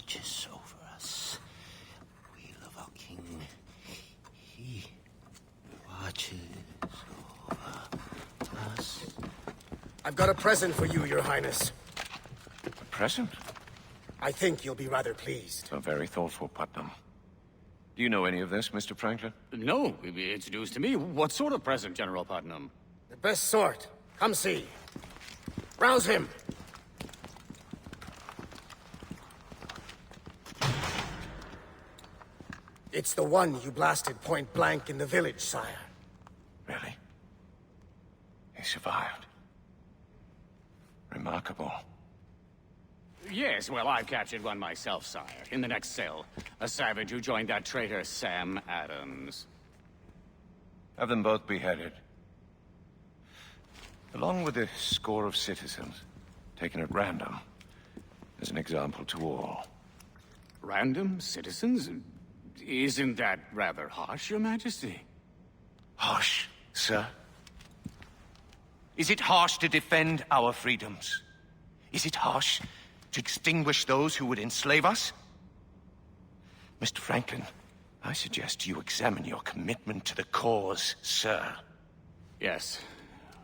watches over us. We love our king. He watches over us. I've got a present for you, Your Highness. A present? I think you'll be rather pleased. So very thoughtful, Putnam. Do you know any of this, Mr. Franklin? No, it's news to me. What sort of present, General Putnam? The best sort. Come see. Rouse him. It's the one you blasted point blank in the village, sire. Really? He survived. Remarkable. Yes, well, I've captured one myself, sire, in the next cell. A savage who joined that traitor Sam Adams. Have them both beheaded. Along with a score of citizens, taken at random, as an example to all. Random citizens? Isn't that rather harsh, Your Majesty? Harsh, sir? Is it harsh to defend our freedoms? Is it harsh to extinguish those who would enslave us? Mr. Franklin, I suggest you examine your commitment to the cause, sir. Yes.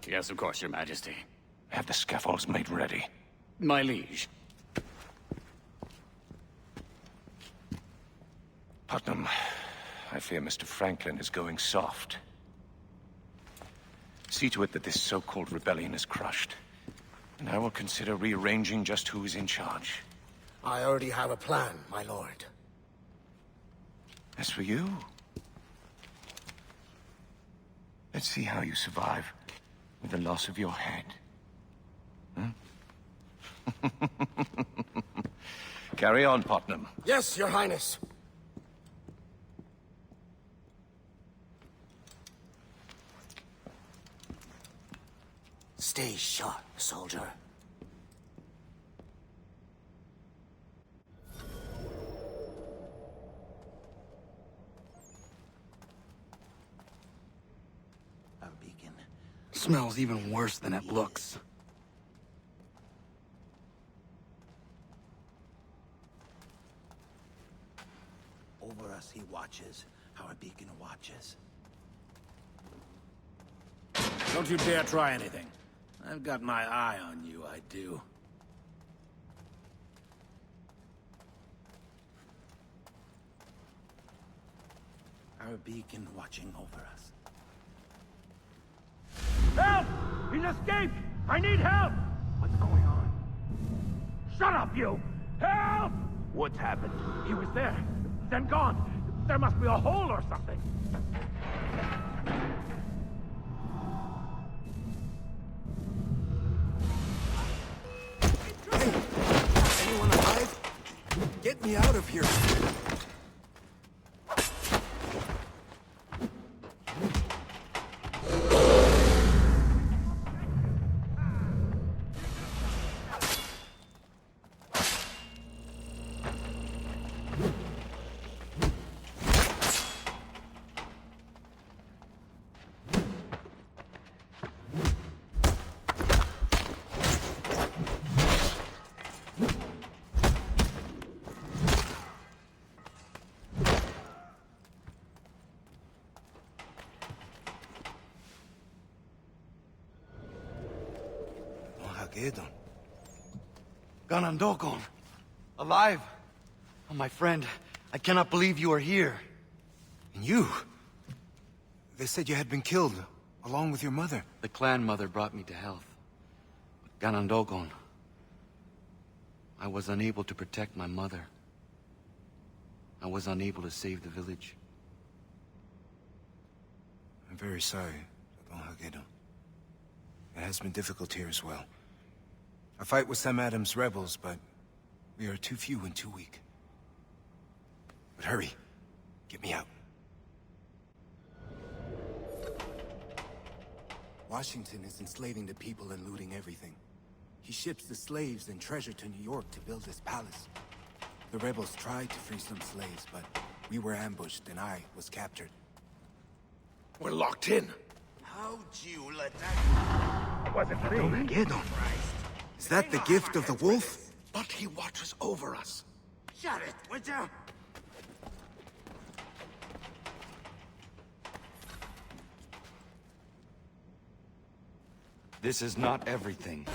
Yes, of course, Your Majesty. Have the scaffolds made ready. My liege. Putnam, I fear Mr. Franklin is going soft. See to it that this so-called rebellion is crushed. And I will consider rearranging just who is in charge. I already have a plan, my lord. As for you... let's see how you survive with the loss of your head. Hmm? Carry on, Putnam. Yes, Your Highness. Stay sharp, soldier. Our beacon. Smells even worse than it looks. Over us he watches. Our beacon watches. Don't you dare try anything. I've got my eye on you, I do. Our beacon watching over us. Help! He's escaped! I need help! What's going on? Shut up, you! Help! What's happened? He was there, then gone. There must be a hole or something. Anyone alive? Get me out of here. Ganondokon, alive. Oh, my friend, I cannot believe you are here. And you? They said you had been killed, along with your mother. The clan mother brought me to health. But Ganondokon, I was unable to protect my mother. I was unable to save the village. I'm very sorry, Don Hagedo. It has been difficult here as well. I fight with Sam Adams' rebels, but we are too few and too weak. But hurry. Get me out. Washington is enslaving the people and looting everything. He ships the slaves and treasure to New York to build his palace. The rebels tried to free some slaves, but we were ambushed and I was captured. We're locked in. How'd you let that... It wasn't me. Is that the gift of the wolf? But he watches over us. Shut it, would you? This is not everything.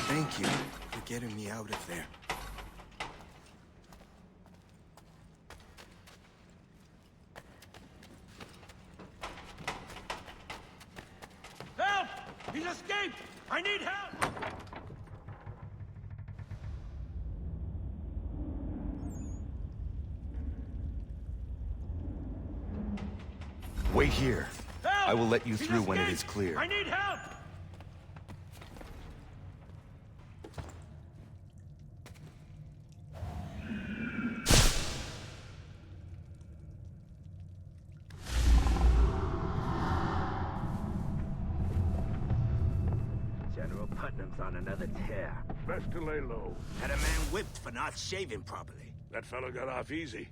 Thank you for getting me out of there. Help! He's escaped! I need help! Wait here. Help! I will let you He's through when it is escaped! clear. I need help! General Putnam's on another tear. Best to lay low. Had a man whipped for not shaving properly. That fellow got off easy.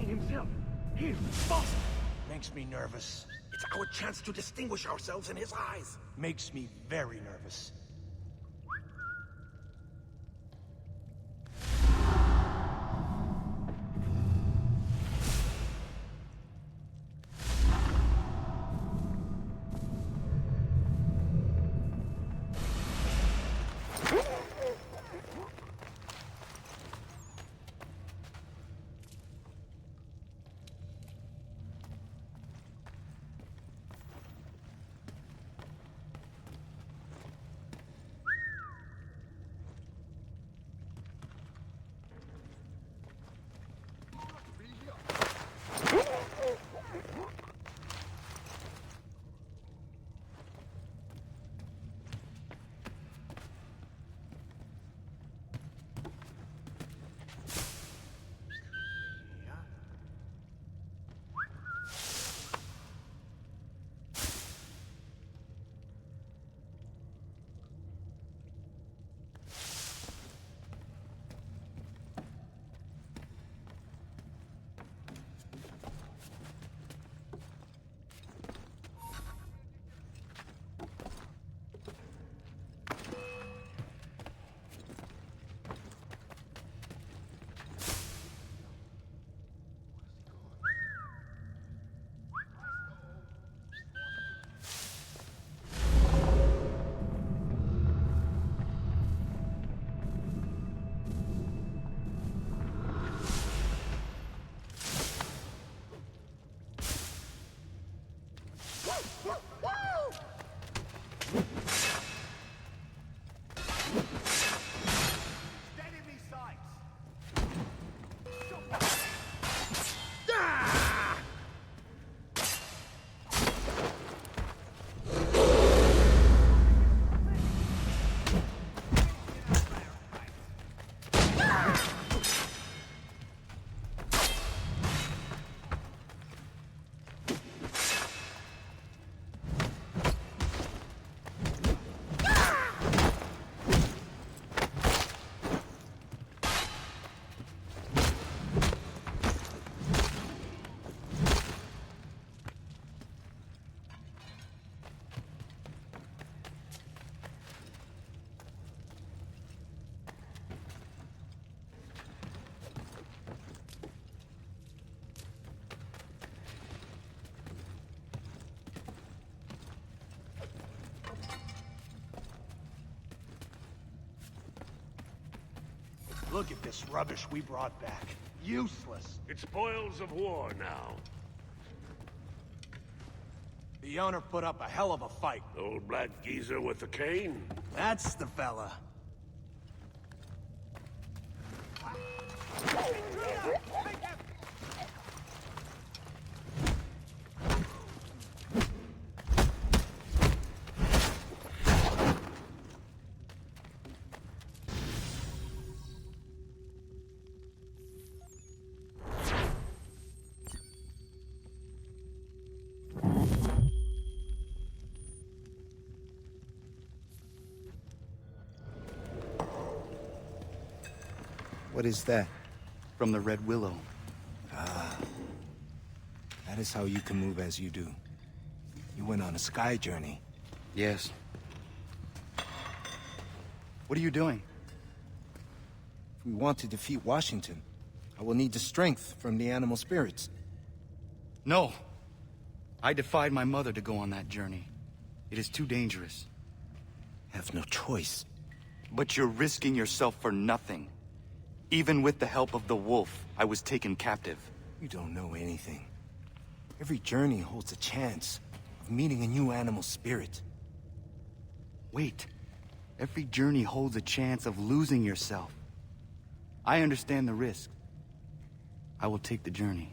Himself. Him, boss. Makes me nervous. It's our chance to distinguish ourselves in his eyes. Makes me very nervous. Look at this rubbish we brought back. Useless. It's spoils of war now. The owner put up a hell of a fight. The old black geezer with the cane? That's the fella. What is that? From the Red Willow. That is how you can move as you do. You went on a sky journey. Yes. What are you doing? If we want to defeat Washington, I will need the strength from the animal spirits. No. I defied my mother to go on that journey. It is too dangerous. Have no choice. But you're risking yourself for nothing. Even with the help of the wolf, I was taken captive. You don't know anything. Every journey holds a chance of meeting a new animal spirit. Wait. Every journey holds a chance of losing yourself. I understand the risk. I will take the journey.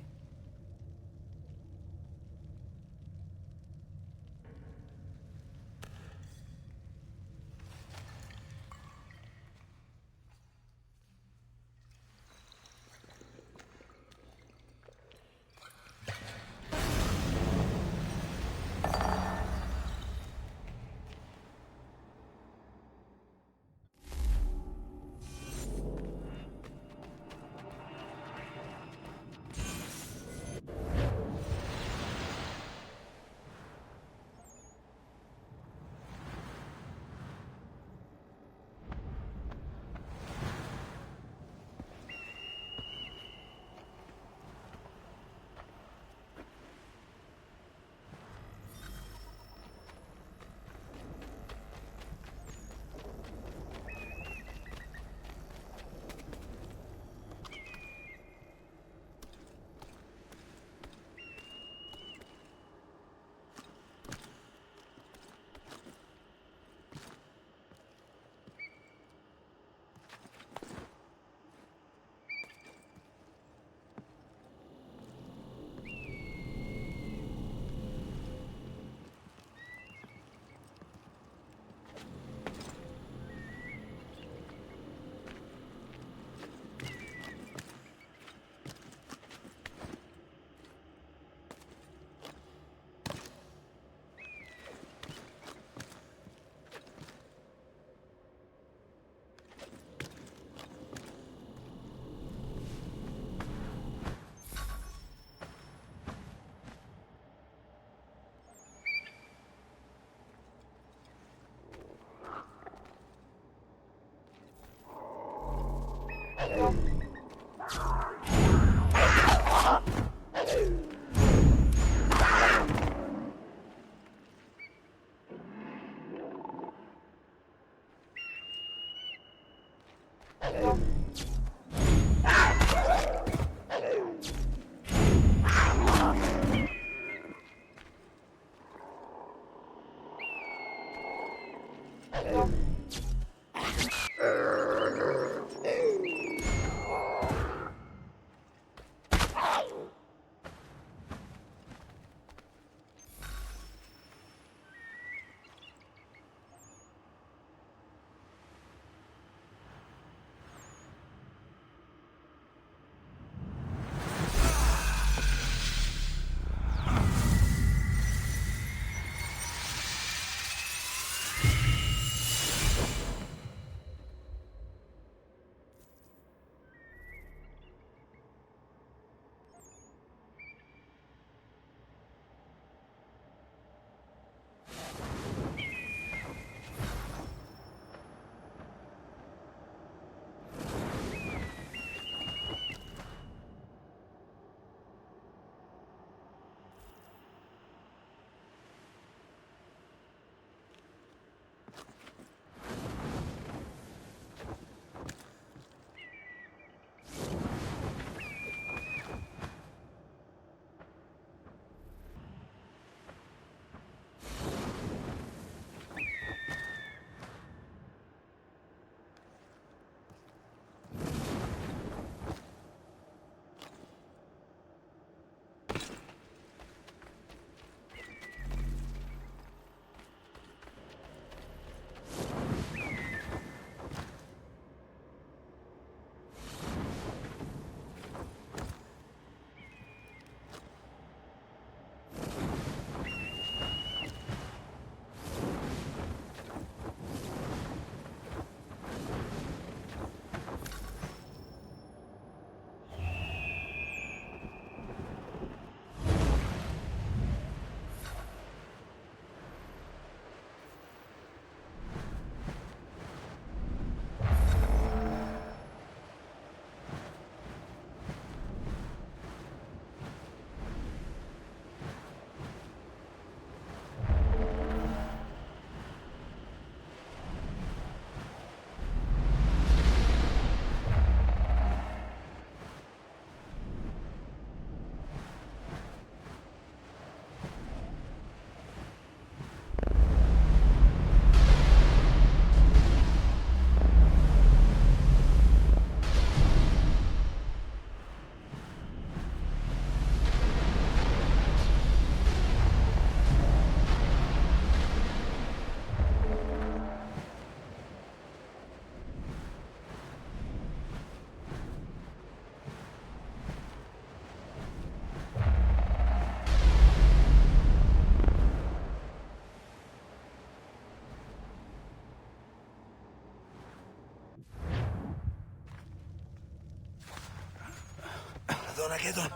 Ratonagedon!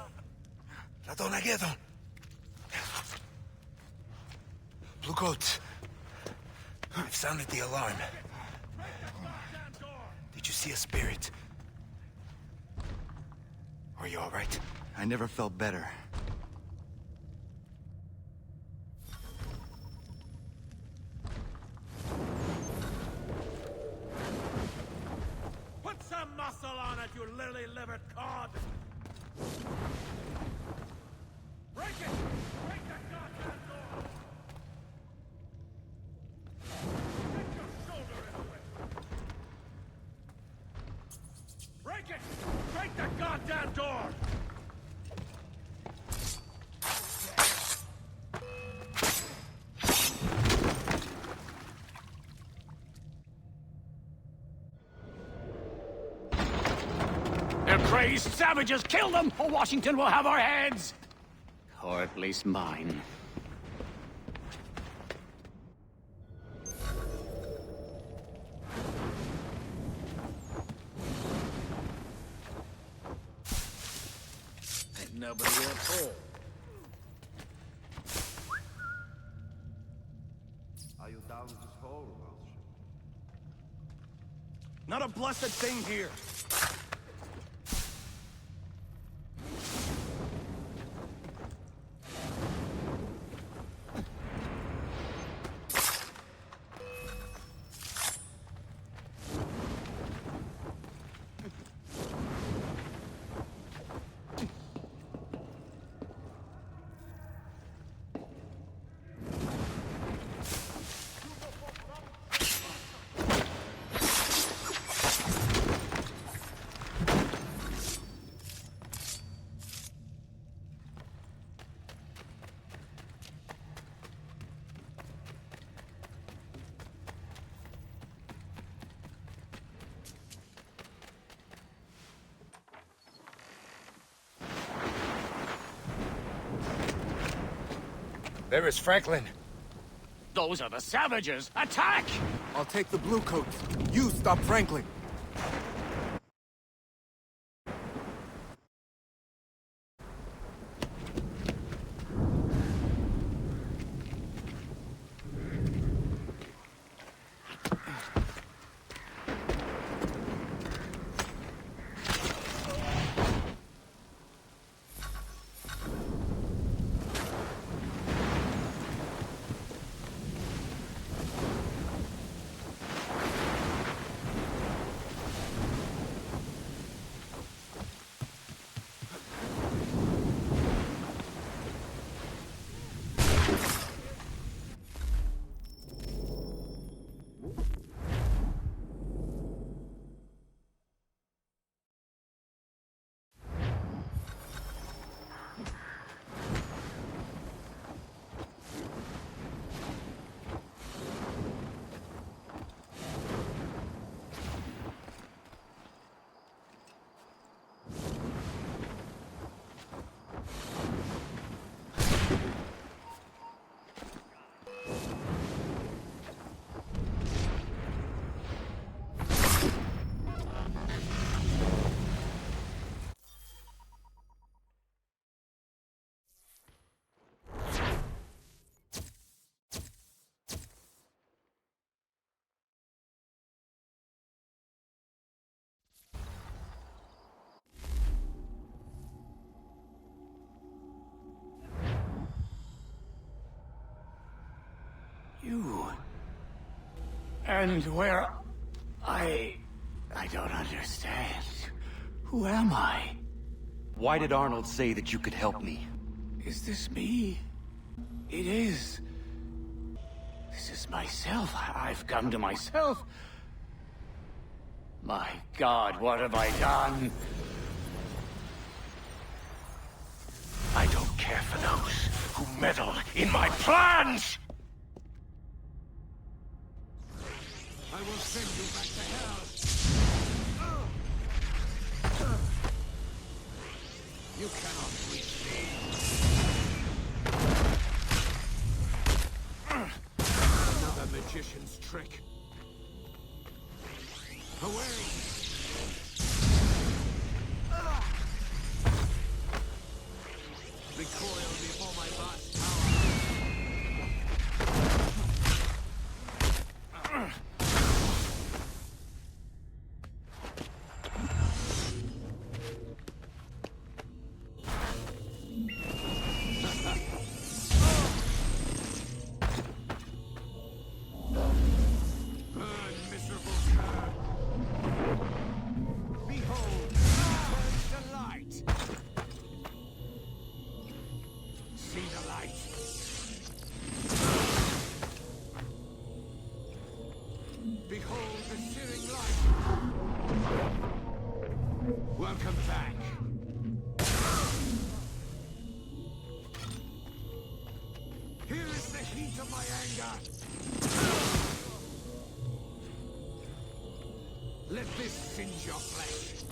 Ratonagedon! Blue coats. I've sounded the alarm. Did you see a spirit? Are you all right? I never felt better. Put some muscle on it, you lily-livered cod! Break it! Break that goddamn door! Get your shoulder into it! Break it! Break that goddamn door! They're crazed savages! Kill them, or Washington will have our heads! Or at least mine. Ain't nobody at all. Are you down this hole, Welsh? Not a blessed thing here. There is Franklin. Those are the savages! Attack! I'll take the blue coats. You stop Franklin. You... And where... I don't understand. Who am I? Why did Arnold say that you could help me? Is this me? It is. This is myself. I've come to myself. My God, what have I done? I don't care for those who meddle in my plans! I will send you back to hell! You cannot reach me! Another magician's trick. Away! Here is the heat of my anger. Let this singe your flesh.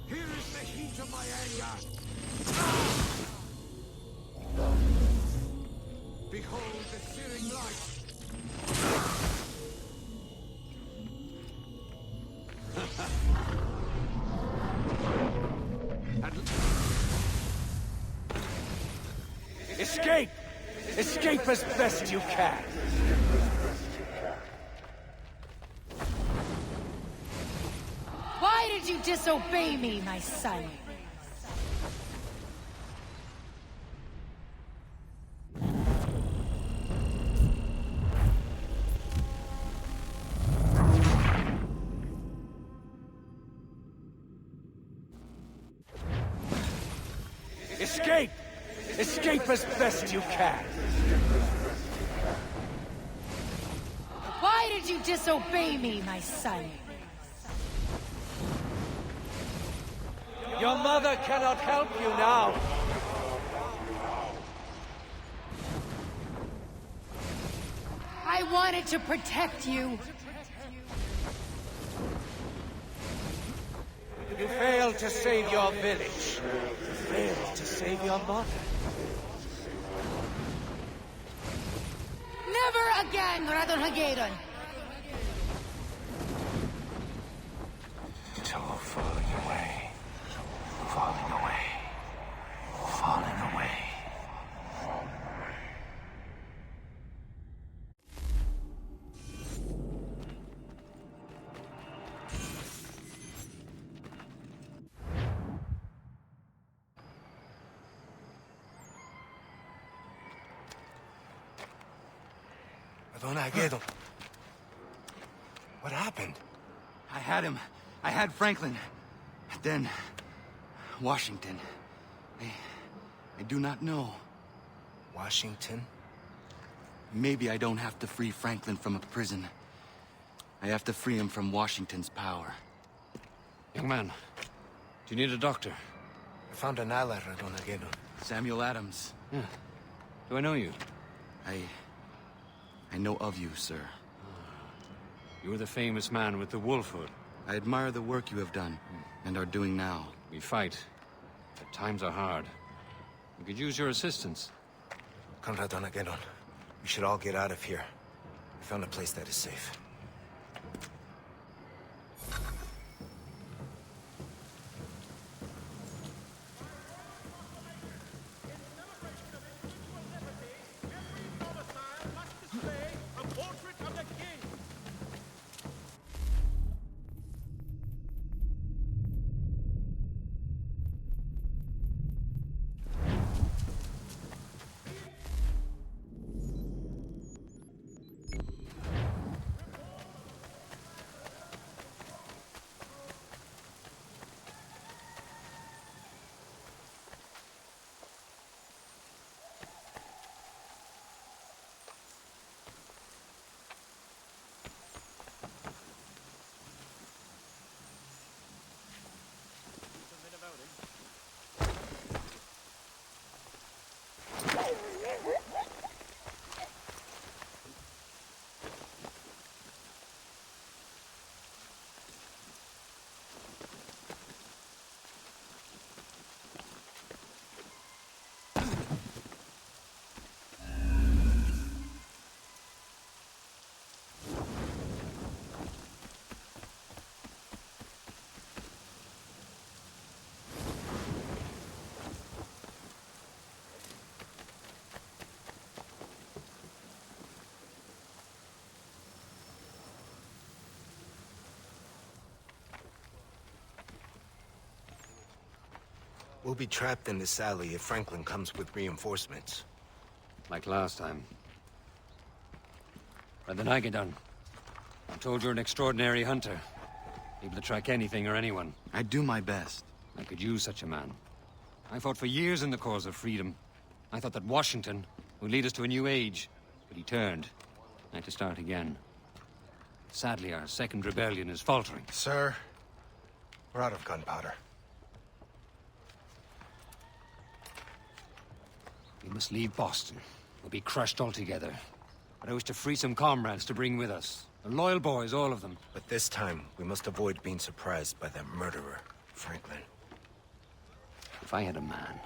Here is the heat of my anger. Behold the searing light. Escape! Escape as best you can! Why did you disobey me, my son? Escape! Escape as best you can! Why did you disobey me, my son? Your mother cannot help you now! I wanted to protect you. You failed to save your village. You failed to save your mother. Never again, Radon. It's all falling away. Falling away. Falling away. What happened? I had him. I had Franklin. Then... Washington. I do not know. Washington? Maybe I don't have to free Franklin from a prison. I have to free him from Washington's power. Young man, do you need a doctor? I found an ally, Radon. Samuel Adams. Yeah. Do I know you? I know of you, sir. You were the famous man with the wolf hood. I admire the work you have done, and are doing now. We fight, but times are hard. We could use your assistance. Radon. We should all get out of here. We found a place that is safe. We'll be trapped in this alley if Franklin comes with reinforcements. Like last time. Radon, I'm told you're an extraordinary hunter. Able to track anything or anyone. I do my best. I could use such a man. I fought for years in the cause of freedom. I thought that Washington would lead us to a new age, but he turned. I had to start again. Sadly, our second rebellion is faltering. Sir, we're out of gunpowder. We must leave Boston. We'll be crushed altogether. But I wish to free some comrades to bring with us. They're loyal boys, all of them. But this time, we must avoid being surprised by that murderer, Franklin. If I had a man,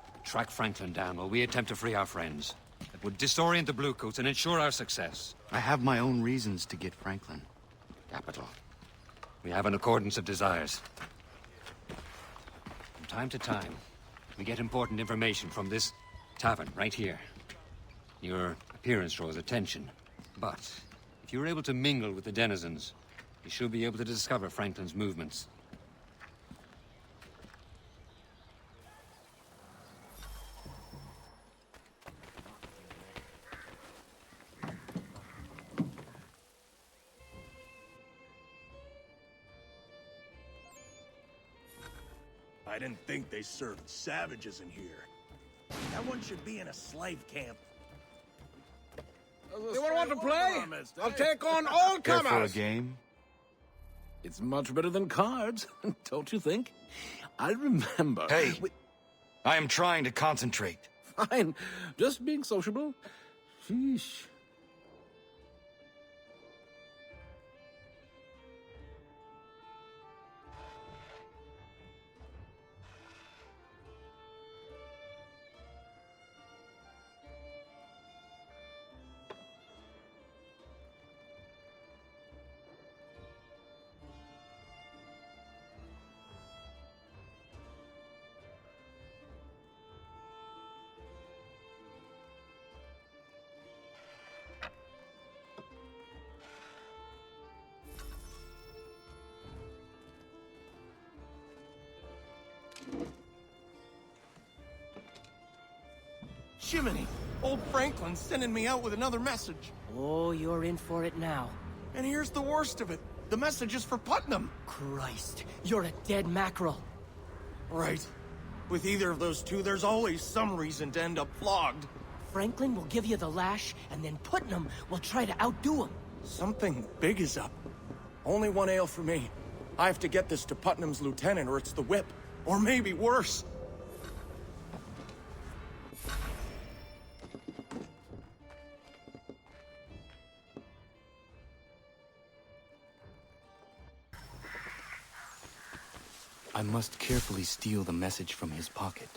I could track Franklin down while we attempt to free our friends. It would disorient the Bluecoats and ensure our success. I have my own reasons to get Franklin. Capital. We have an accordance of desires. From time to time, we get important information from this tavern right here. Your appearance draws attention. But if you're able to mingle with the denizens, you should be able to discover Franklin's movements. I didn't think they served savages in here. That one should be in a slave camp. Anyone want to play? I'll take on all Care for a comers. game? It's much better than cards, don't you think? I remember... Hey! I am trying to concentrate. Fine. Just being sociable. Sheesh. Jiminy! Old Franklin's sending me out with another message. Oh, you're in for it now. And here's the worst of it. The message is for Putnam. Christ, you're a dead mackerel. Right. With either of those two, there's always some reason to end up flogged. Franklin will give you the lash, and then Putnam will try to outdo him. Something big is up. Only one ale for me. I have to get this to Putnam's lieutenant or it's the whip. Or maybe worse. I must carefully steal the message from his pocket.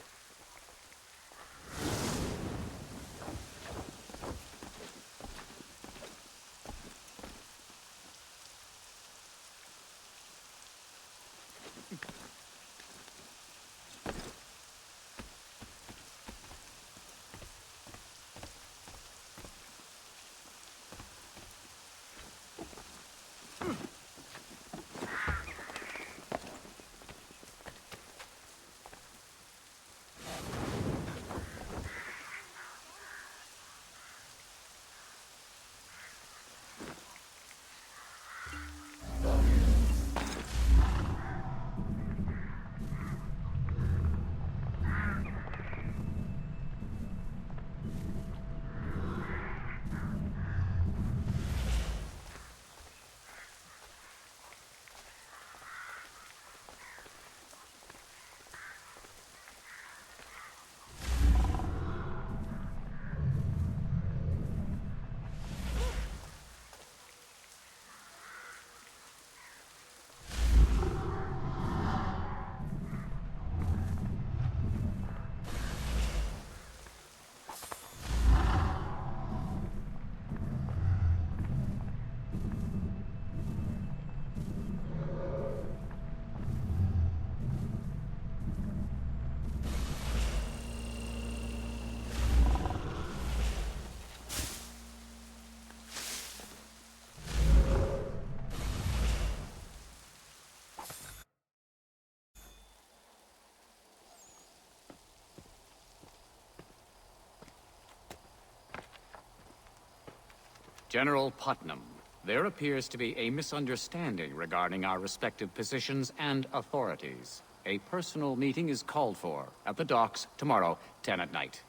General Putnam, there appears to be a misunderstanding regarding our respective positions and authorities. A personal meeting is called for at the docks tomorrow, 10 at night.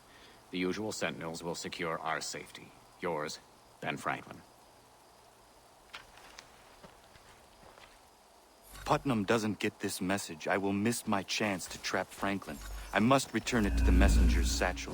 The usual sentinels will secure our safety. Yours, Ben Franklin. Putnam doesn't get this message, I will miss my chance to trap Franklin. I must return it to the messenger's satchel.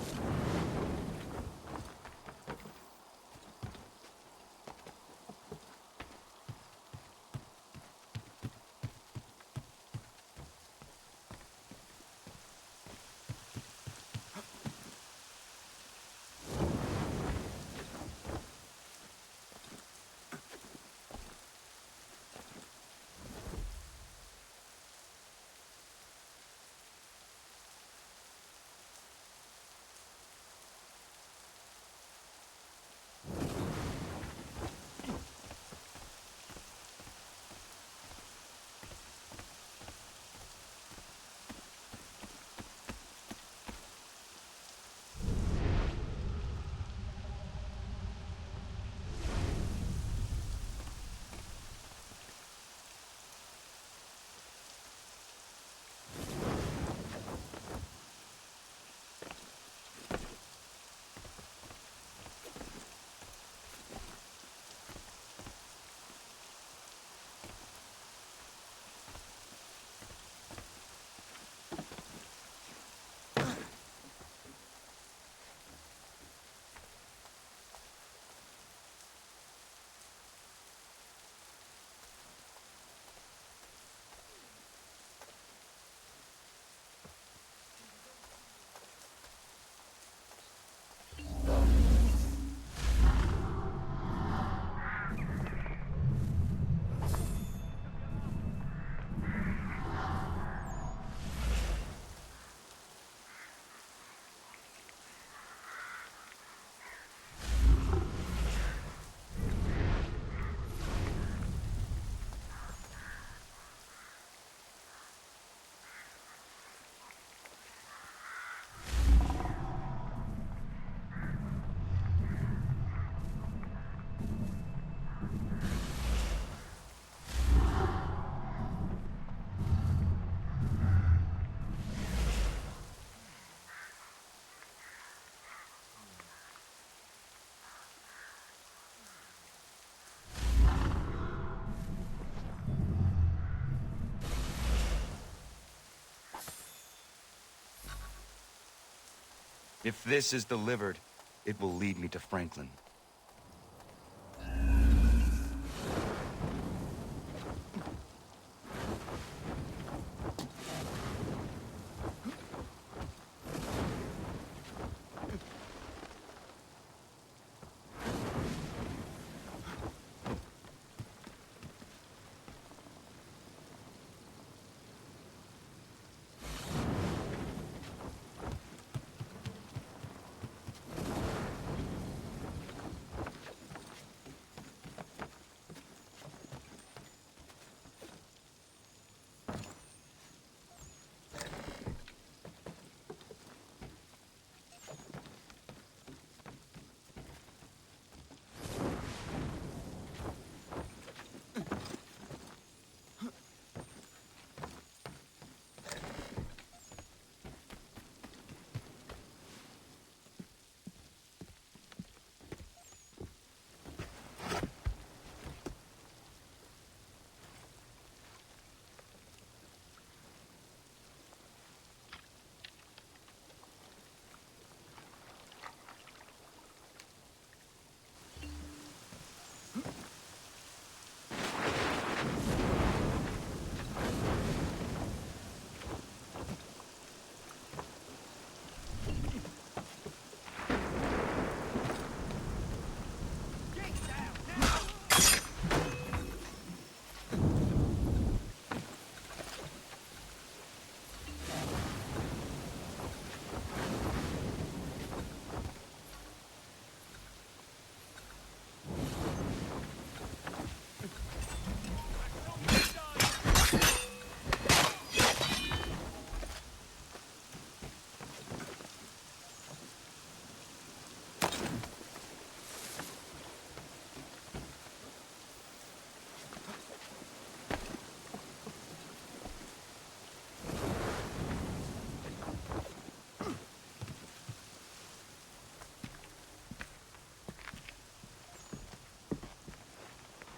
If this is delivered, it will lead me to Franklin.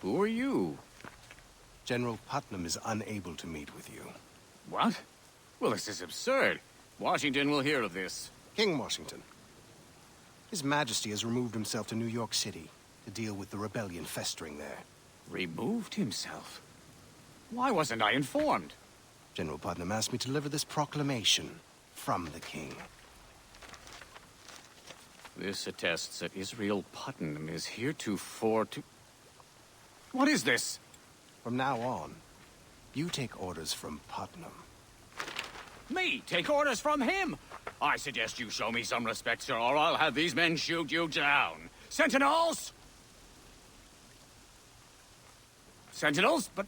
Who are you? General Putnam is unable to meet with you. What? Well, this is absurd. Washington will hear of this. King Washington. His Majesty has removed himself to New York City to deal with the rebellion festering there. Removed himself? Why wasn't I informed? General Putnam asked me to deliver this proclamation from the king. This attests that Israel Putnam is heretofore to... What is this? From now on, you take orders from Putnam. Me take orders from him? I suggest you show me some respect, sir, or I'll have these men shoot you down. Sentinels! Sentinels? But...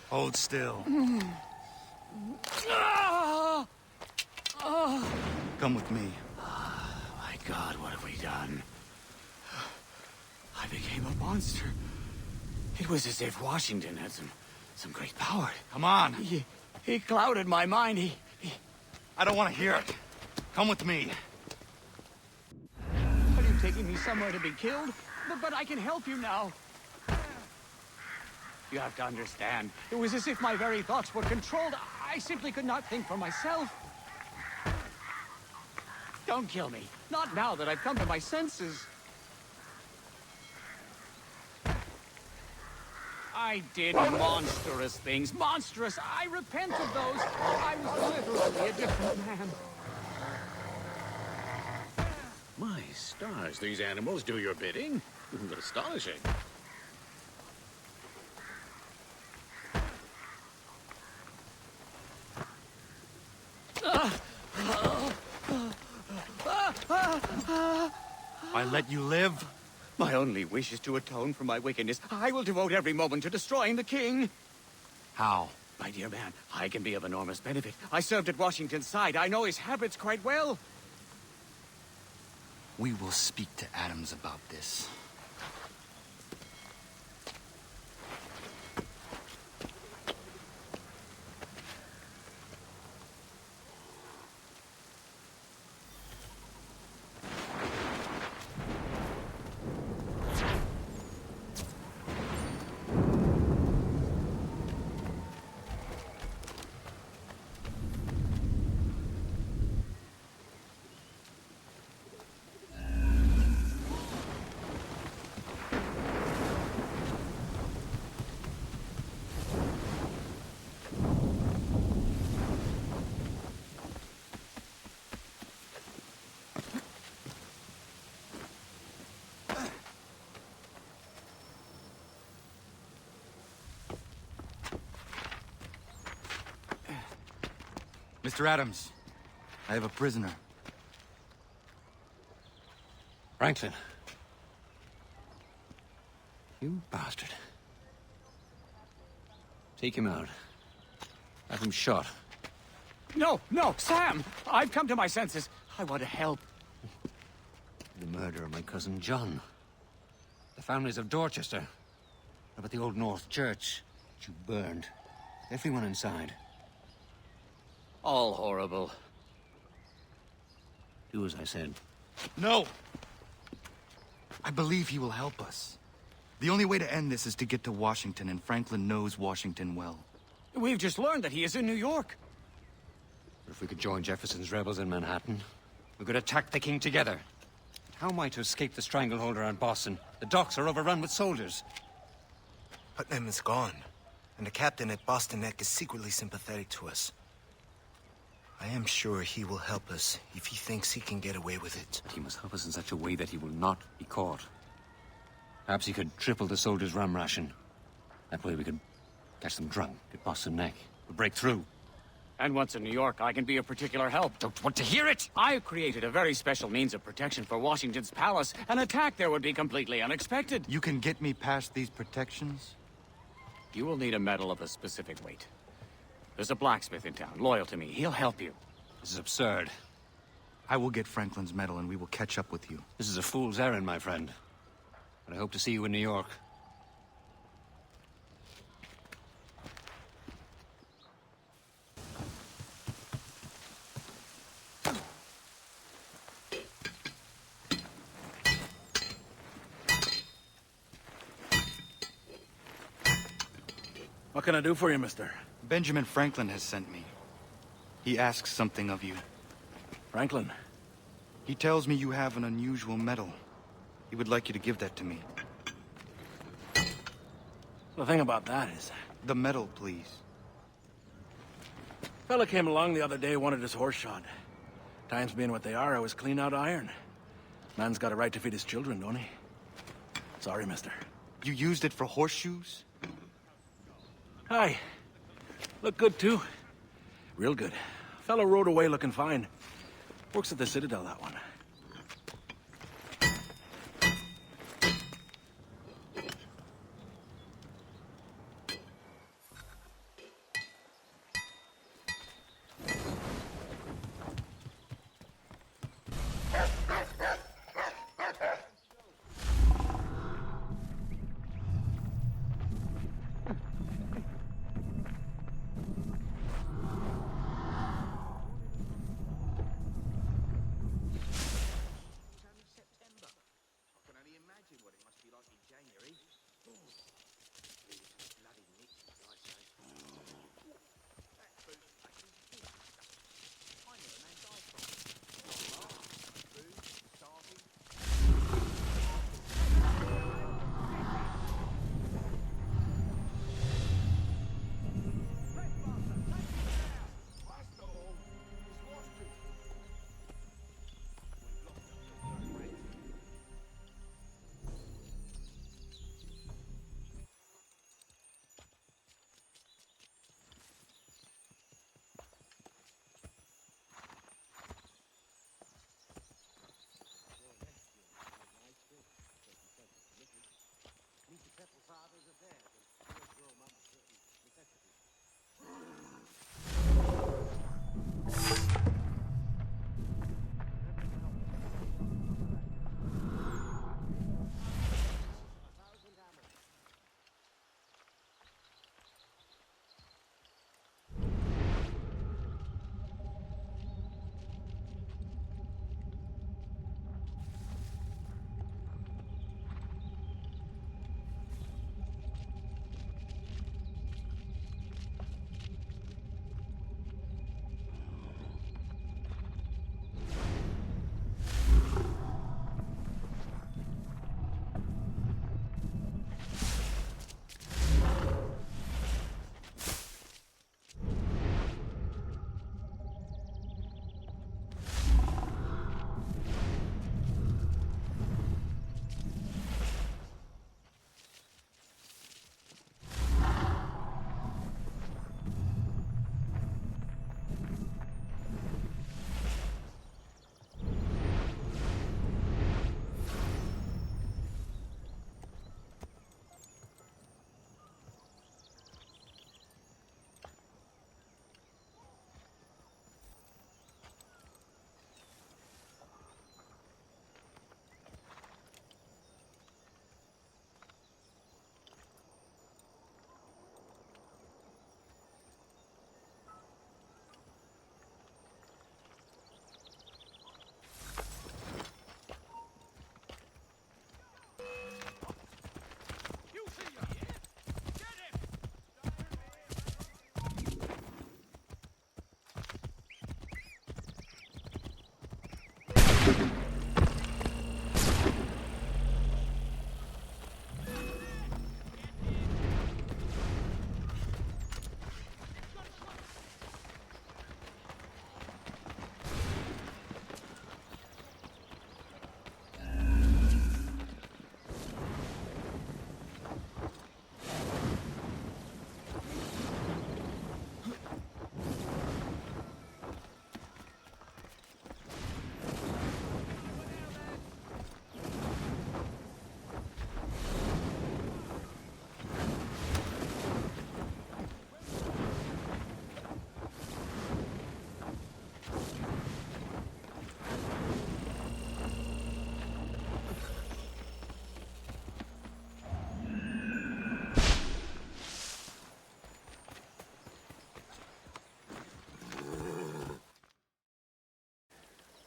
Hold still. Come with me. My God, what have we done? I became a monster. It was as if Washington had some great power. Come on. He clouded my mind. I don't want to hear it. Come with me. Are you taking me somewhere to be killed? But I can help you now. You have to understand. It was as if my very thoughts were controlled. I simply could not think for myself. Don't kill me. Not now that I've come to my senses. I did monstrous things. Monstrous! I repent of those. I was literally a different man. My stars, these animals do your bidding. Astonishing. I let you live? My only wish is to atone for my wickedness. I will devote every moment to destroying the king. How? My dear man, I can be of enormous benefit. I served at Washington's side. I know his habits quite well. We will speak to Adams about this. Mr. Adams, I have a prisoner. Franklin. You bastard. Take him out. Have him shot. No, Sam! I've come to my senses. I want to help. The murder of my cousin John. The families of Dorchester. What about the Old North Church that you burned? Everyone inside. All horrible. Do as I said. No! I believe he will help us. The only way to end this is to get to Washington, and Franklin knows Washington well. We've just learned that he is in New York. If we could join Jefferson's rebels in Manhattan, we could attack the king together. How am I to escape the stranglehold around Boston? The docks are overrun with soldiers. Putnam is gone, and the captain at Boston Neck is secretly sympathetic to us. I am sure he will help us if he thinks he can get away with it. But he must help us in such a way that he will not be caught. Perhaps he could triple the soldiers' rum ration. That way we could catch them drunk, get boss some neck. We'll break through. And once in New York, I can be of particular help. Don't want to hear it! I've created a very special means of protection for Washington's palace. An attack there would be completely unexpected. You can get me past these protections? You will need a metal of a specific weight. There's a blacksmith in town, loyal to me. He'll help you. This is absurd. I will get Franklin's medal and we will catch up with you. This is a fool's errand, my friend. But I hope to see you in New York. What can I do for you, mister? Benjamin Franklin has sent me. He asks something of you. Franklin? He tells me you have an unusual medal. He would like you to give that to me. The thing about that is... The medal, please. Fella came along the other day, wanted his horse shod. Times being what they are, I was clean out of iron. Man's got a right to feed his children, don't he? Sorry, mister. You used it for horseshoes? Hi. Look good, too. Real good. Fellow rode away looking fine. Works at the Citadel, that one.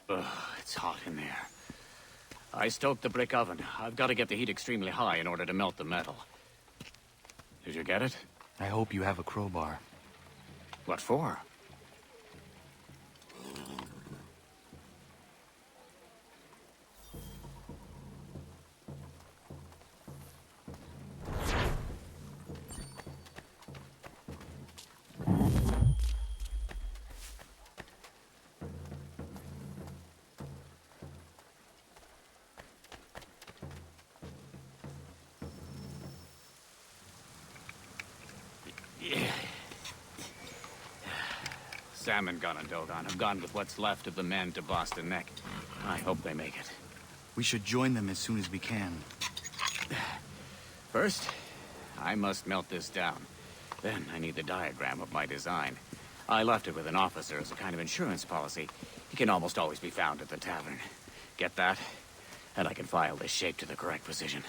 Ugh, it's hot in there. I stoked the brick oven. I've got to get the heat extremely high in order to melt the metal. Did you get it? I hope you have a crowbar. What for? Sam and Gunn and Dogon have gone with what's left of the men to Boston Neck. I hope they make it. We should join them as soon as we can. First, I must melt this down. Then I need the diagram of my design. I left it with an officer as a kind of insurance policy. He can almost always be found at the tavern. Get that? And I can file this shape to the correct position.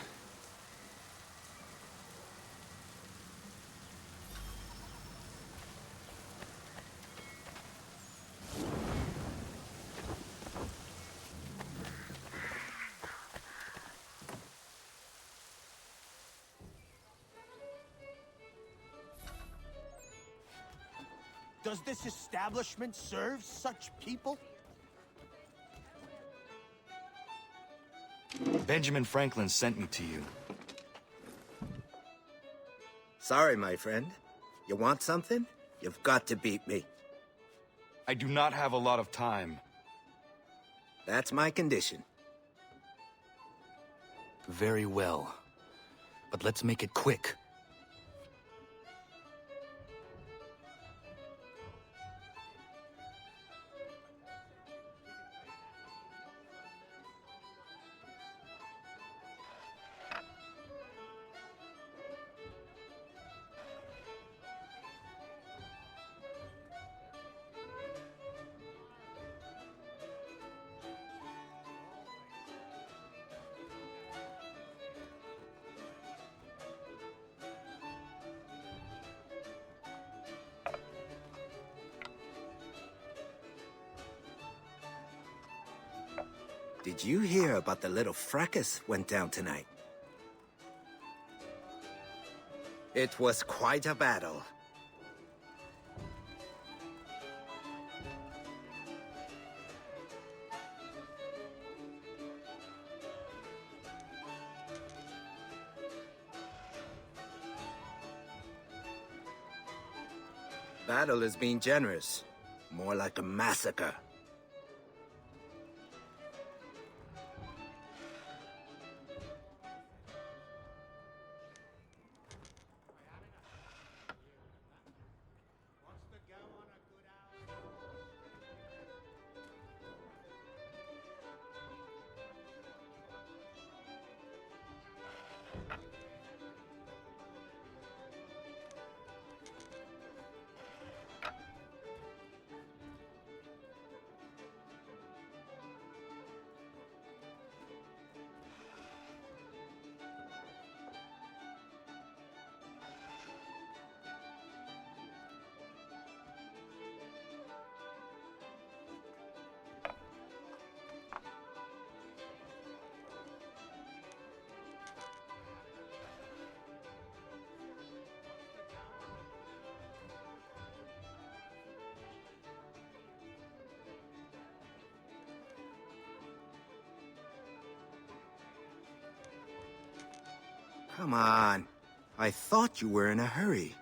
Does this establishment serve such people? Benjamin Franklin sent me to you. Sorry, my friend. You want something? You've got to beat me. I do not have a lot of time. That's my condition. Very well. But let's make it quick. Did you hear about the little fracas went down tonight? It was quite a battle. Battle is being generous. More like a massacre. Come on. I thought you were in a hurry.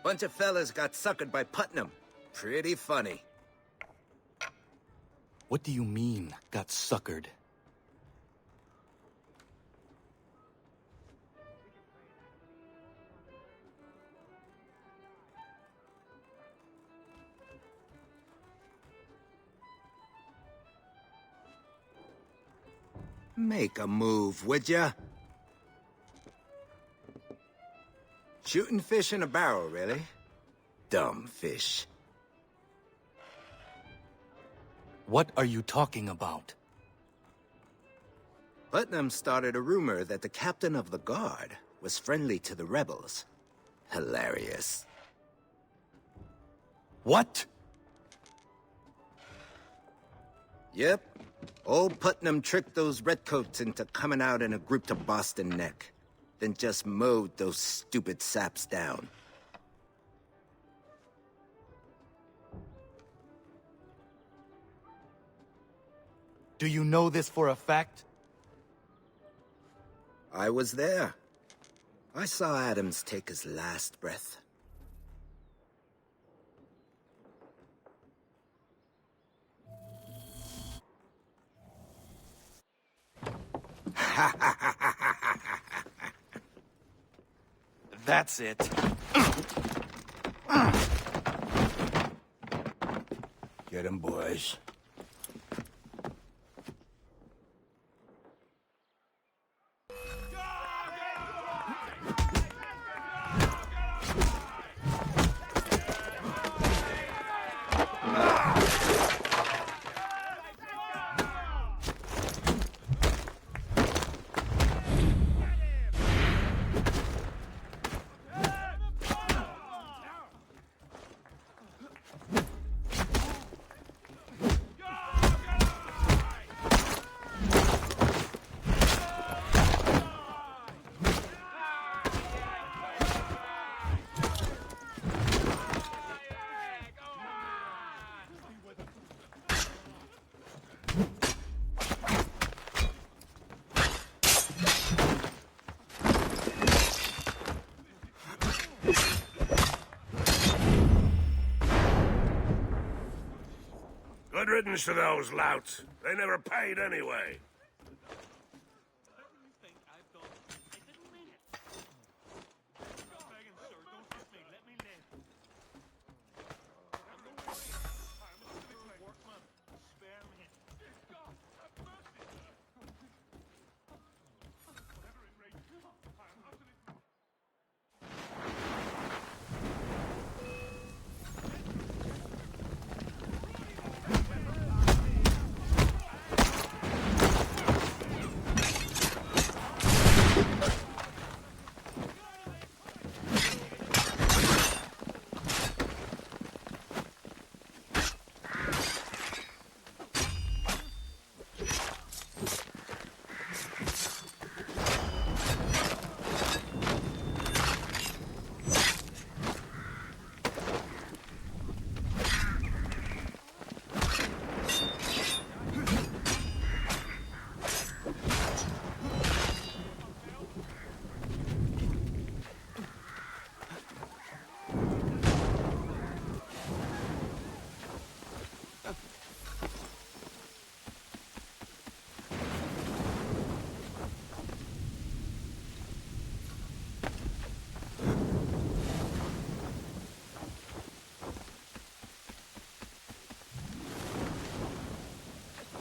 Bunch of fellas got suckered by Putnam. Pretty funny. What do you mean, got suckered? Make a move, would ya? Shooting fish in a barrel, really? Dumb fish. What are you talking about? Putnam started a rumor that the captain of the guard was friendly to the rebels. Hilarious. What? Yep. Old Putnam tricked those redcoats into coming out in a group to Boston Neck. Then just mowed those stupid saps down. Do you know this for a fact? I was there. I saw Adams take his last breath. That's it. Get him, boys. Good riddance to those louts. They never paid anyway.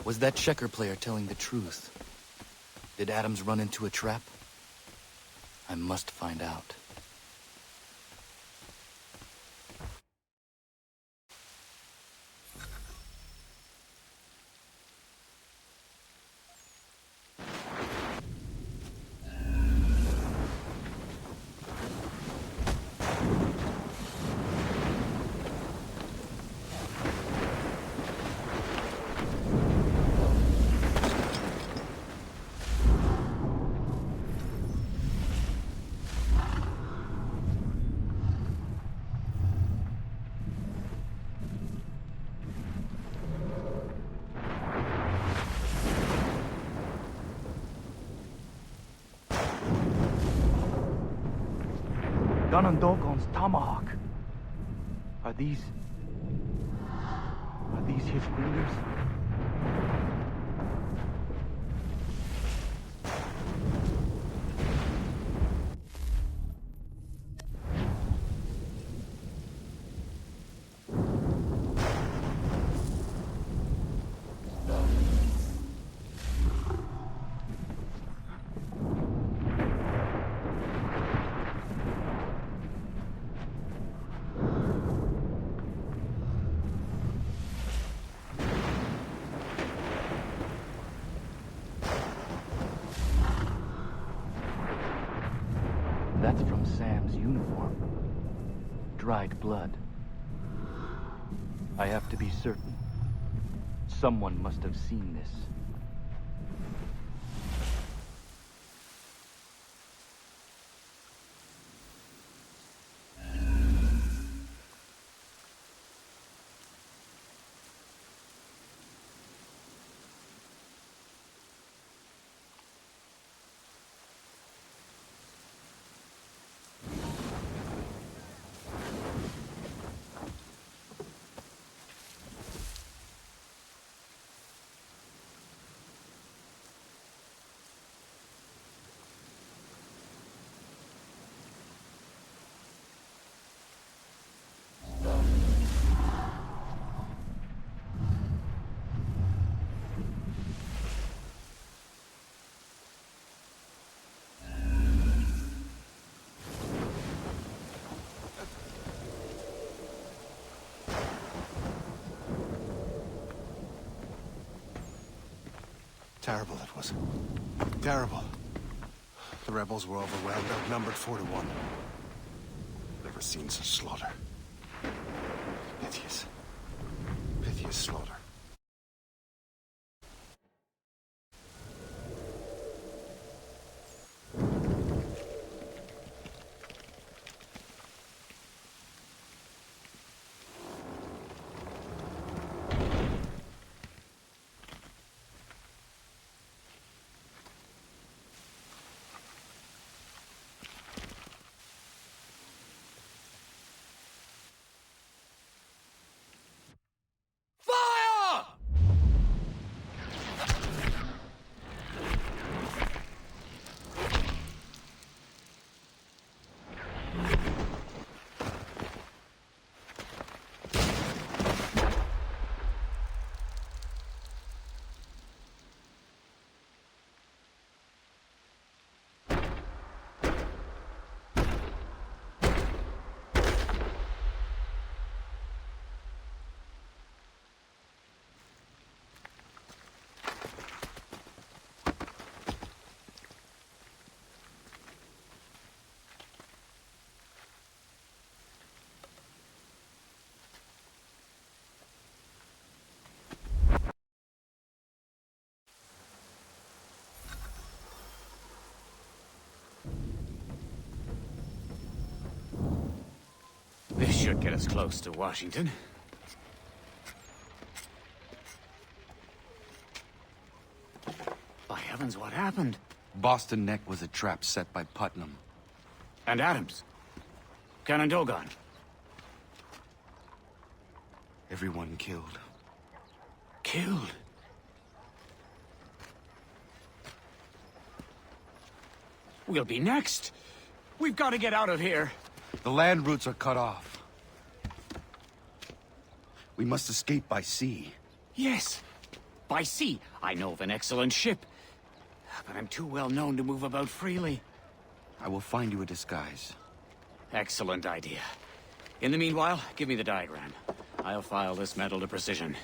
Was that checker player telling the truth? Did Adams run into a trap? I must find out. Ganondogon's tomahawk. Are these his fingers? That's from Sam's uniform. Dried blood. I have to be certain. Someone must have seen this. Terrible it was. Terrible. The rebels were overwhelmed, outnumbered 4-1. Never seen such slaughter. Piteous. Piteous slaughter. This should get us close to Washington. By heavens, what happened? Boston Neck was a trap set by Putnam. And Adams? Canandogan? Everyone killed. Killed? We'll be next. We've got to get out of here. The land routes are cut off. We must escape by sea. Yes. By sea. I know of an excellent ship. But I'm too well known to move about freely. I will find you a disguise. Excellent idea. In the meanwhile, give me the diagram. I'll file this metal to precision.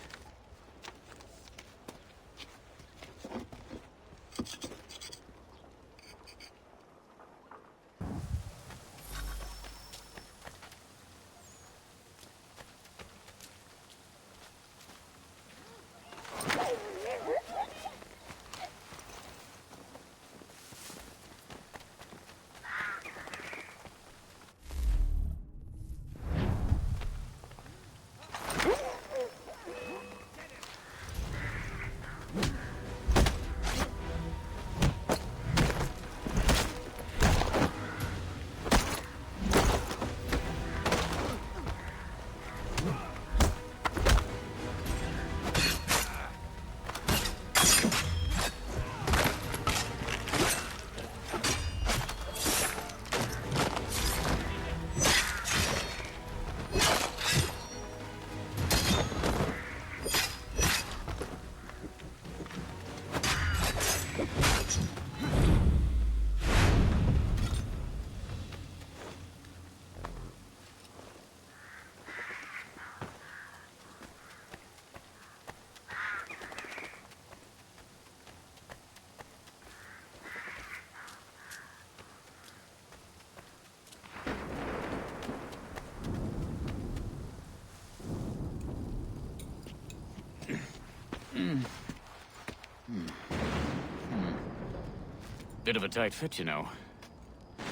Bit of a tight fit, you know.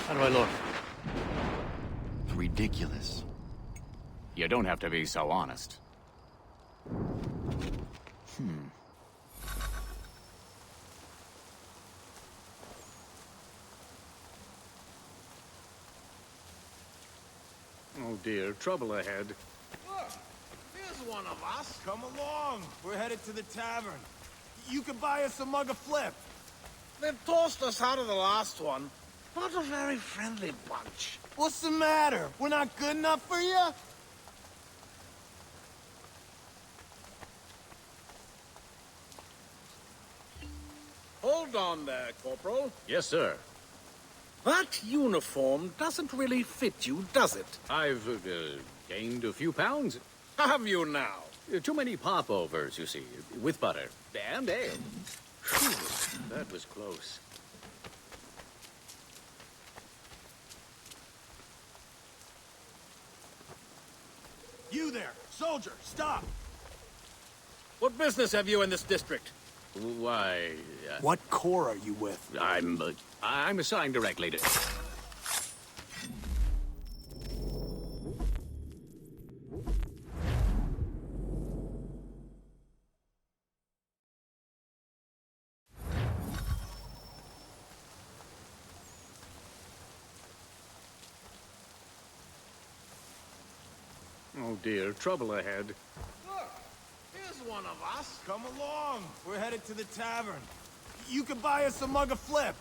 How do I look? Ridiculous. You don't have to be so honest. Oh dear, trouble ahead. Look, here's one of us. Come along. We're headed to the tavern. You can buy us a mug of flip. They've tossed us out of the last one. Not a very friendly bunch. What's the matter? We're not good enough for you? Hold on there, Corporal. Yes, sir. That uniform doesn't really fit you, does it? I've gained a few pounds. Have you now? Too many popovers, you see, with butter and ale. Whew, that was close. You there, soldier, stop! What business have you in this district? Why, What corps are you with? I'm assigned directly to... Oh dear, trouble ahead. Look, here's one of us. Come along. We're headed to the tavern. You can buy us a mug of flip.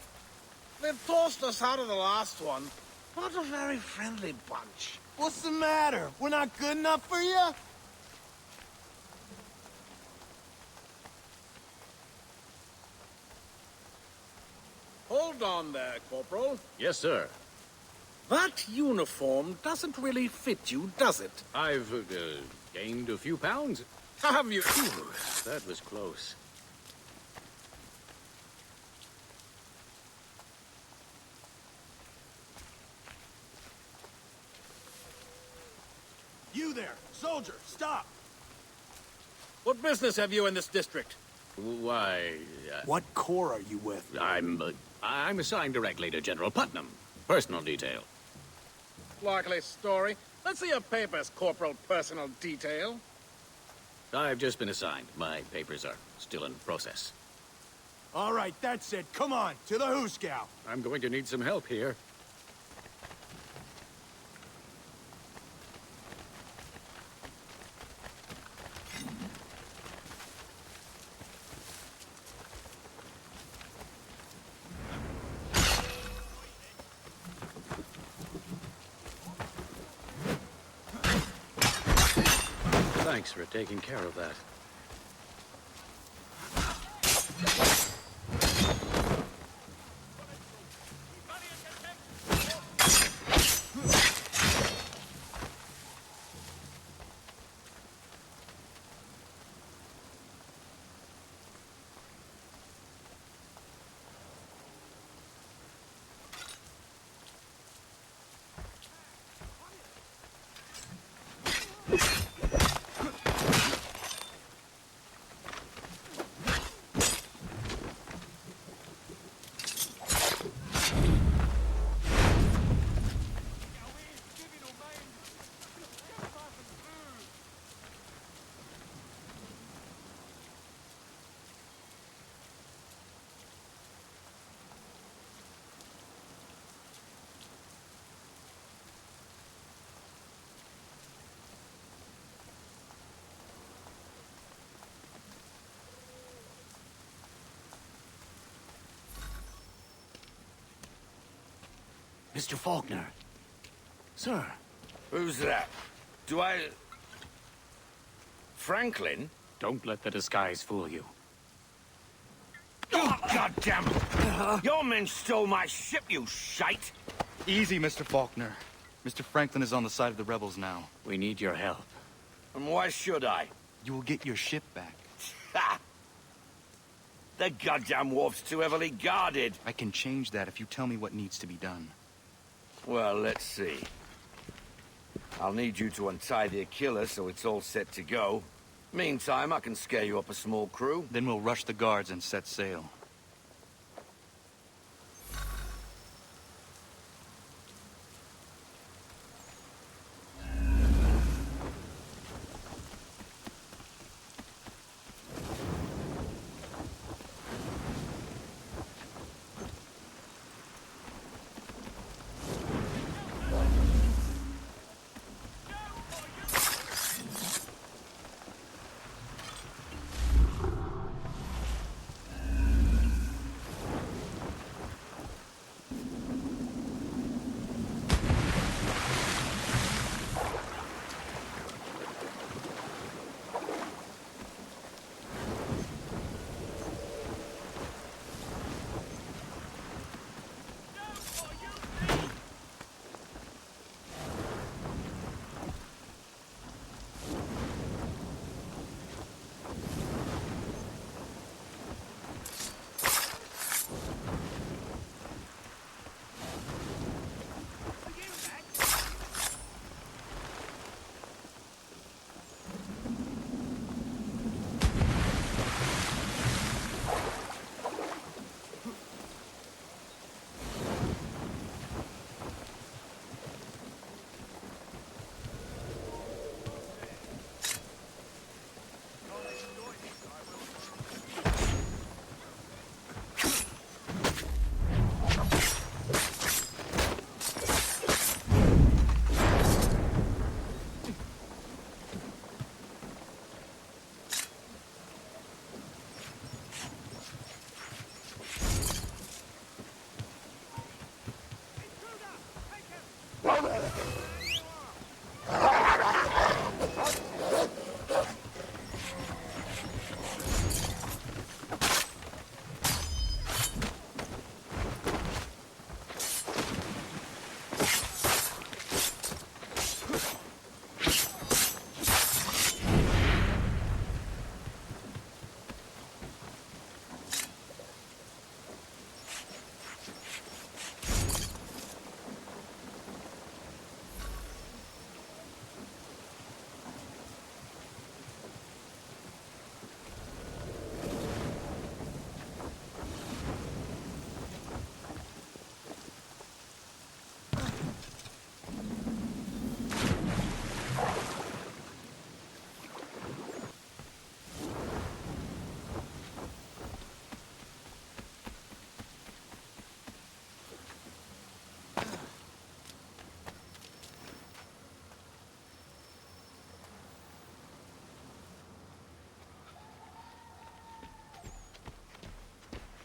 They've tossed us out of the last one. Not a very friendly bunch. What's the matter? We're not good enough for you? Hold on there, Corporal. Yes, sir. That uniform doesn't really fit you, does it? I've gained a few pounds. Have you? Whew, that was close. You there, soldier, stop! What business have you in this district? Why, What corps are you with? I'm assigned directly to General Putnam. Personal detail. Likely story. Let's see your papers, Corporal Personal Detail. I've just been assigned. My papers are still in process. All right, that's it. Come on, to the hoosegow. I'm going to need some help here. Thanks for taking care of that. Mr. Faulkner. Sir. Who's that? Do I... Franklin? Don't let the disguise fool you. Oh, goddamn! Your men stole my ship, you shite! Easy, Mr. Faulkner. Mr. Franklin is on the side of the rebels now. We need your help. And why should I? You will get your ship back. Ha! The goddamn wharf's too heavily guarded. I can change that if you tell me what needs to be done. Well, let's see. I'll need you to untie the Achilles so it's all set to go. Meantime, I can scare you up a small crew. Then we'll rush the guards and set sail.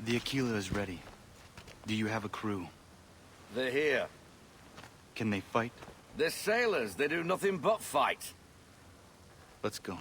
The Aquila is ready. Do you have a crew? They're here. Can they fight? They're sailors. They do nothing but fight. Let's go.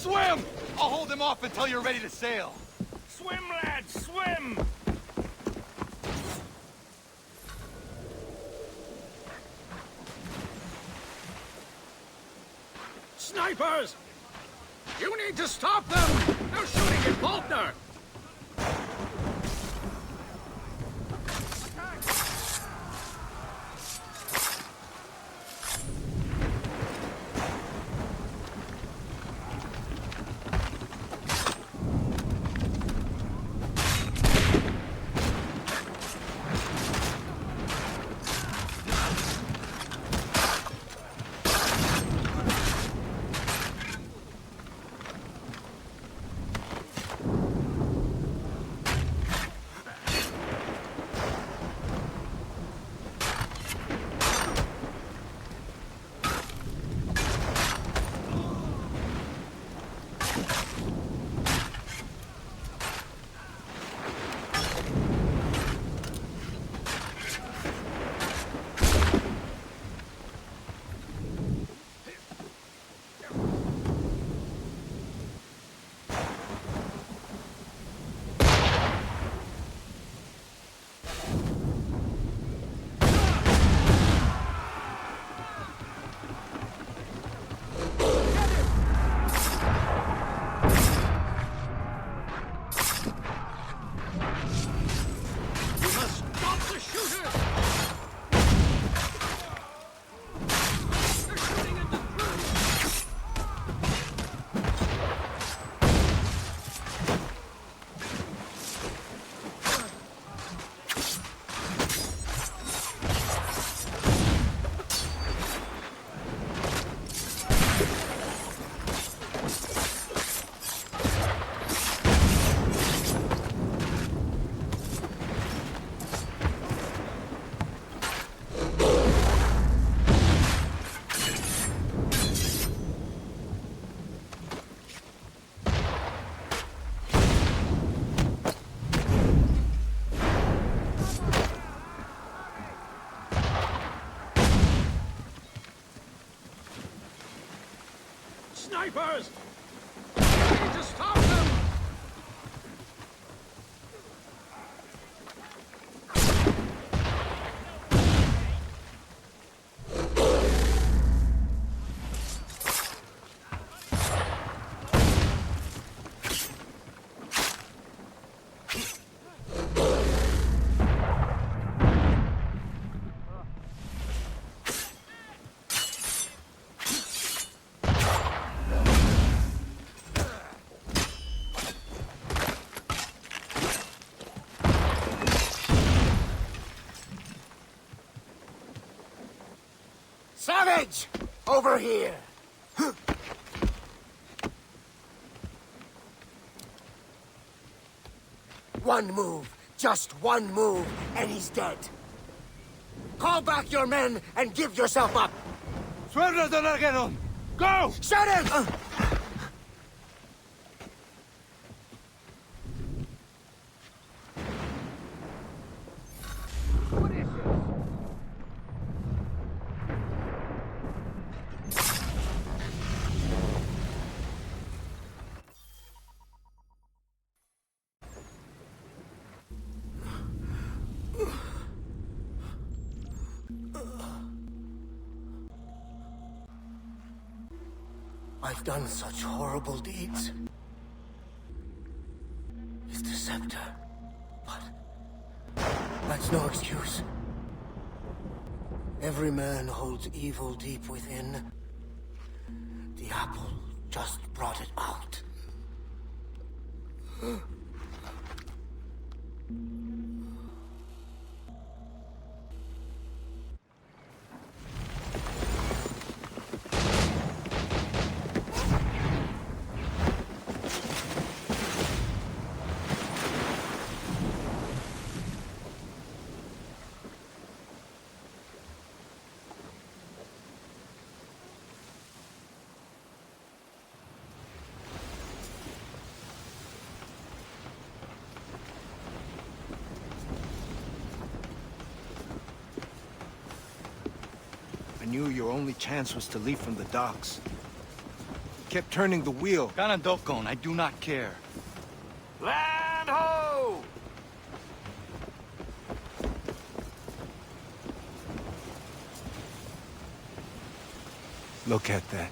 Swim! I'll hold them off until you're ready to sail. Swim, lads, swim! Snipers! You need to stop them! They're shooting at Faulkner! Snipers! You need to stop them! Savage! Over here! One move, just one move, and he's dead. Call back your men and give yourself up! Go! Shut it! I've done such horrible deeds. His Deceptor. But that's no excuse. Every man holds evil deep within. The apple just brought it out. I knew your only chance was to leave from the docks. kept turning the wheel. Ganondokon, I do not care. Land ho! Look at that.